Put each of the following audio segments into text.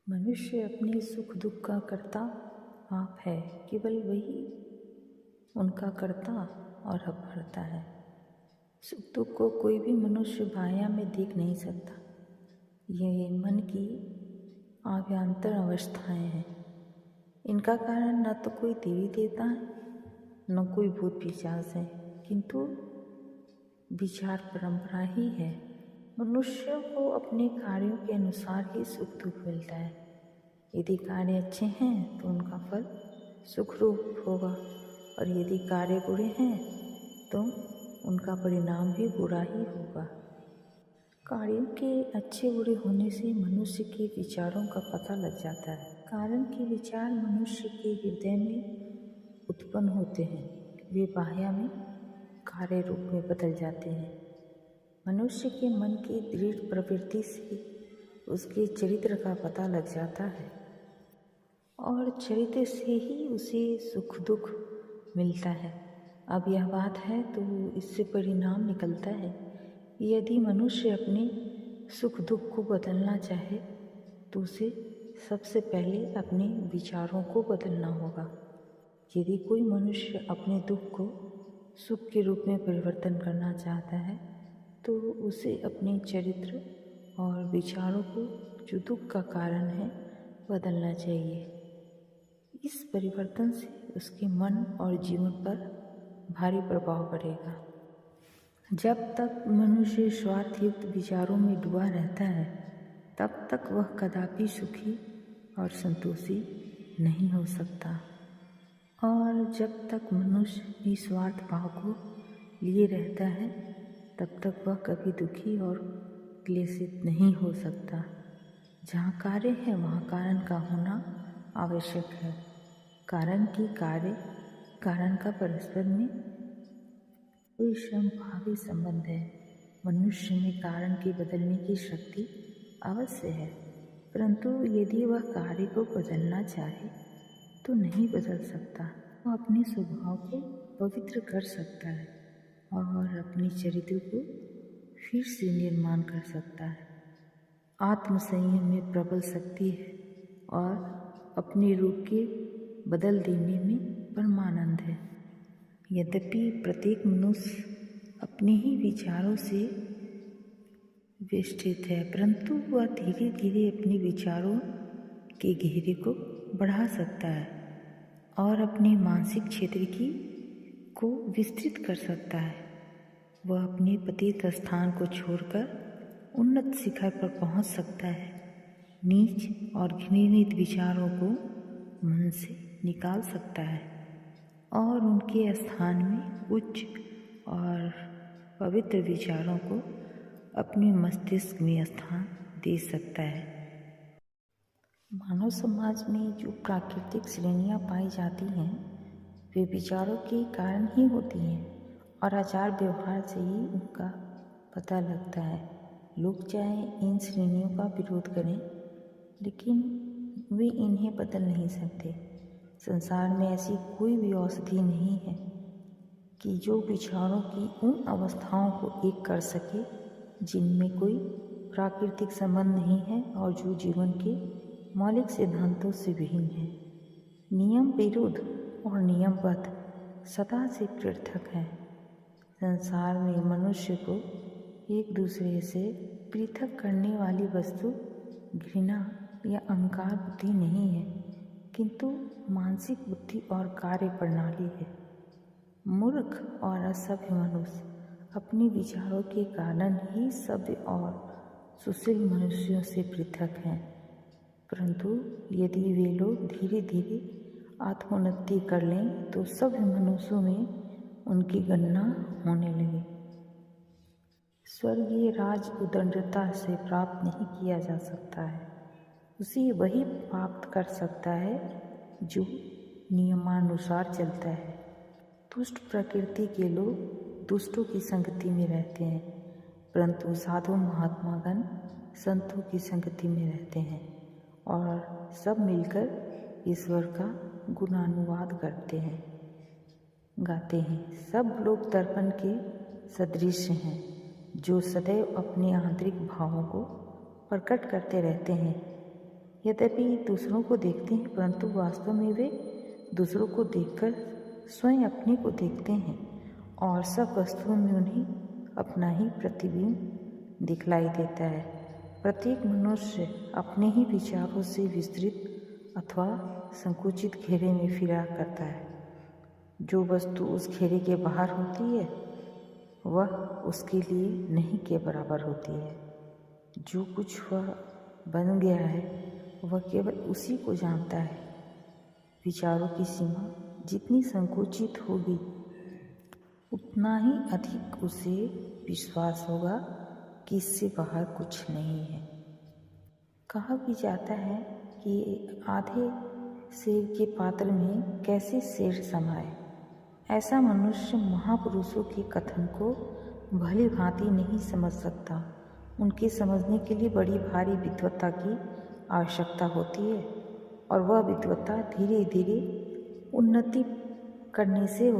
मनुष्य अपने सुख दुख का कर्ता आप है। केवल वही उनका कर्ता और अपहर्ता है। सुख दुख को कोई भी मनुष्य बाह्य में देख नहीं सकता। ये मन की आभ्यंतर अवस्थाएं हैं। इनका कारण न तो कोई देवी देवता है, न कोई भूत पिशाच है, किंतु विचार परंपरा ही है। मनुष्य को अपने कार्यों के अनुसार ही सुख दुख मिलता है। यदि कार्य अच्छे हैं तो उनका फल सुख रूप होगा, और यदि कार्य बुरे हैं तो उनका परिणाम भी बुरा ही होगा। कार्यों के अच्छे बुरे होने से मनुष्य के विचारों का पता लग जाता है। कारण के विचार मनुष्य के हृदय में उत्पन्न होते हैं, वे बाह्य में कार्य रूप में बदल जाते हैं। मनुष्य के मन की दृढ़ प्रवृत्ति से उसके चरित्र का पता लग जाता है, और चरित्र से ही उसे सुख दुख मिलता है। अब यह बात है तो इससे परिणाम निकलता है कि यदि मनुष्य अपने सुख दुख को बदलना चाहे तो उसे सबसे पहले अपने विचारों को बदलना होगा। यदि कोई मनुष्य अपने दुख को सुख के रूप में परिवर्तन करना चाहता है तो उसे अपने चरित्र और विचारों को, जो दुख का कारण है, बदलना चाहिए। इस परिवर्तन से उसके मन और जीवन पर भारी प्रभाव पड़ेगा। जब तक मनुष्य स्वार्थयुक्त विचारों में डूबा रहता है तब तक वह कदापि सुखी और संतोषी नहीं हो सकता, और जब तक मनुष्य निस्वार्थ भाव को लिए रहता है तब तक वह कभी दुखी और क्लेशित नहीं हो सकता। जहाँ कार्य है वहाँ कारण का होना आवश्यक है। कारण की कार्य कारण का परस्पर में कोई समभावी संबंध है। मनुष्य में कारण के बदलने की शक्ति अवश्य है, परंतु यदि वह कार्य को बदलना चाहे तो नहीं बदल सकता। वह अपने स्वभाव को पवित्र कर सकता है और अपने चरित्र को फिर से निर्माण कर सकता है। आत्मसंयम में प्रबल शक्ति है और अपने रूप के बदल देने में परमानंद है। यद्यपि प्रत्येक मनुष्य अपने ही विचारों से वेष्टित है, परंतु वह धीरे धीरे अपने विचारों के घेरे को बढ़ा सकता है और अपने मानसिक क्षेत्र को विस्तृत कर सकता है। वह अपने पतित स्थान को छोड़कर उन्नत शिखर पर पहुंच सकता है। नीच और घृणित विचारों को मन से निकाल सकता है और उनके स्थान में उच्च और पवित्र विचारों को अपने मस्तिष्क में स्थान दे सकता है। मानव समाज में जो प्राकृतिक श्रेणियाँ पाई जाती हैं वे विचारों के कारण ही होती हैं, और आचार व्यवहार से ही उनका पता लगता है। लोग चाहे इन श्रेणियों का विरोध करें, लेकिन वे इन्हें बदल नहीं सकते। संसार में ऐसी कोई भी औषधि नहीं है कि जो विचारों की उन अवस्थाओं को एक कर सके जिनमें कोई प्राकृतिक संबंध नहीं है और जो जीवन के मौलिक सिद्धांतों से विहीन है। नियम विरुद्ध और नियमबद्ध सदा से पृथक है। संसार में मनुष्य को एक दूसरे से पृथक करने वाली वस्तु घृणा या अहंकार बुद्धि नहीं है, किंतु मानसिक बुद्धि और कार्य प्रणाली है। मूर्ख और असभ्य मनुष्य अपने विचारों के कारण ही सभ्य और सुशील मनुष्यों से पृथक हैं, परंतु यदि वे लोग धीरे धीरे आत्मोन्नति कर लें तो सभ्य मनुष्यों में उनकी गणना होने लगे। स्वर्गीय राज उदंडता से प्राप्त नहीं किया जा सकता है, उसे वही प्राप्त कर सकता है जो नियमानुसार चलता है। दुष्ट प्रकृति के लोग दुष्टों की संगति में रहते हैं, परंतु साधु महात्मागण संतों की संगति में रहते हैं और सब मिलकर ईश्वर का गुणानुवाद करते हैं, गाते हैं। सब लोग दर्पण के सदृश हैं जो सदैव अपने आंतरिक भावों को प्रकट करते रहते हैं। यद्यपि दूसरों को देखते हैं, परंतु वास्तव में वे दूसरों को देखकर स्वयं अपने को देखते हैं और सब वस्तुओं में उन्हें अपना ही प्रतिबिंब दिखलाई देता है। प्रत्येक मनुष्य अपने ही विचारों से विस्तृत अथवा संकुचित घेरे में फिरा करता है। जो वस्तु उस घेरे के बाहर होती है वह उसके लिए नहीं के बराबर होती है। जो कुछ वह बन गया है वह केवल उसी को जानता है। विचारों की सीमा जितनी संकुचित होगी उतना ही अधिक उसे विश्वास होगा कि इससे बाहर कुछ नहीं है। कहा भी जाता है कि आधे सेब के पात्र में कैसे शेर समाए। ऐसा मनुष्य महापुरुषों के कथन को भली भांति नहीं समझ सकता। उनके समझने के लिए बड़ी भारी विद्वत्ता की आवश्यकता होती है और वह विद्वत्ता धीरे धीरे उन्नति करने से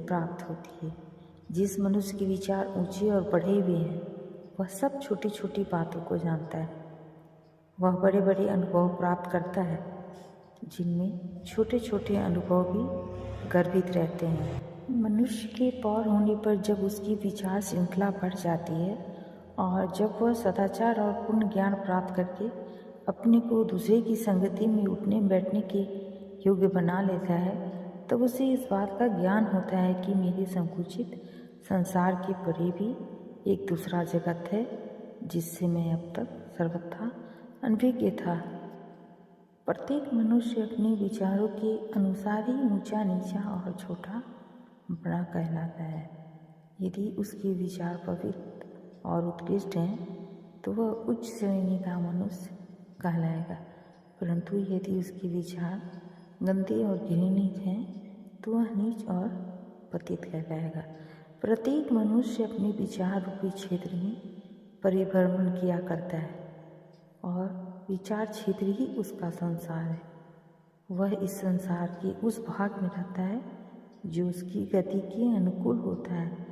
प्राप्त होती है। जिस मनुष्य के विचार ऊंचे और बढ़े हुए हैं वह सब छोटी छोटी बातों को जानता है। वह बड़े बड़े अनुभव प्राप्त करता है जिनमें छोटे छोटे अनुभव भी गर्भित रहते हैं। मनुष्य के पौर होने पर जब उसकी विचार श्रृंखला बढ़ जाती है और जब वह सदाचार और पूर्ण ज्ञान प्राप्त करके अपने को दूसरे की संगति में उठने बैठने के योग्य बना लेता है, तब उसे इस बात का ज्ञान होता है कि मेरे संकुचित संसार के परे भी एक दूसरा जगत है जिससे मैं अब तक सर्वथा अनभिज्ञ था। प्रत्येक मनुष्य अपने विचारों के अनुसार ही ऊंचा नीचा और छोटा बड़ा कहलाता है। यदि उसके विचार पवित्र और उत्कृष्ट हैं तो वह उच्च श्रेणी का मनुष्य कहलाएगा, परंतु यदि उसके विचार गंदे और घृणित हैं तो वह नीच और पतित कहलाएगा। प्रत्येक मनुष्य अपने विचार रूपी क्षेत्र में परिभ्रमण किया करता है और विचार क्षेत्र ही उसका संसार है। वह इस संसार के उस भाग में रहता है जो उसकी गति के अनुकूल होता है।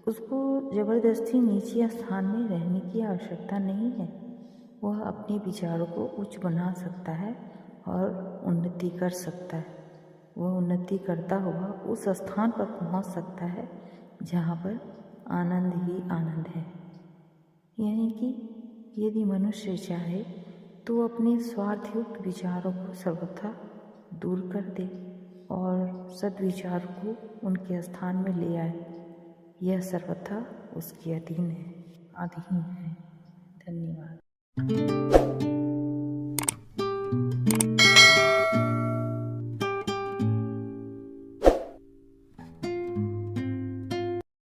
उसको जबरदस्ती नीचे स्थान में रहने की आवश्यकता नहीं है। वह अपने विचारों को उच्च बना सकता है और उन्नति कर सकता है। वह उन्नति करता हुआ उस स्थान पर पहुंच सकता है जहाँ पर आनंद ही आनंद है। यानी कि यदि मनुष्य चाहे तो अपने स्वार्थयुक्त विचारों को सर्वथा दूर कर दे और सद्विचारों को उनके स्थान में ले आए। यह सर्वथा उसके अधीन है। धन्यवाद।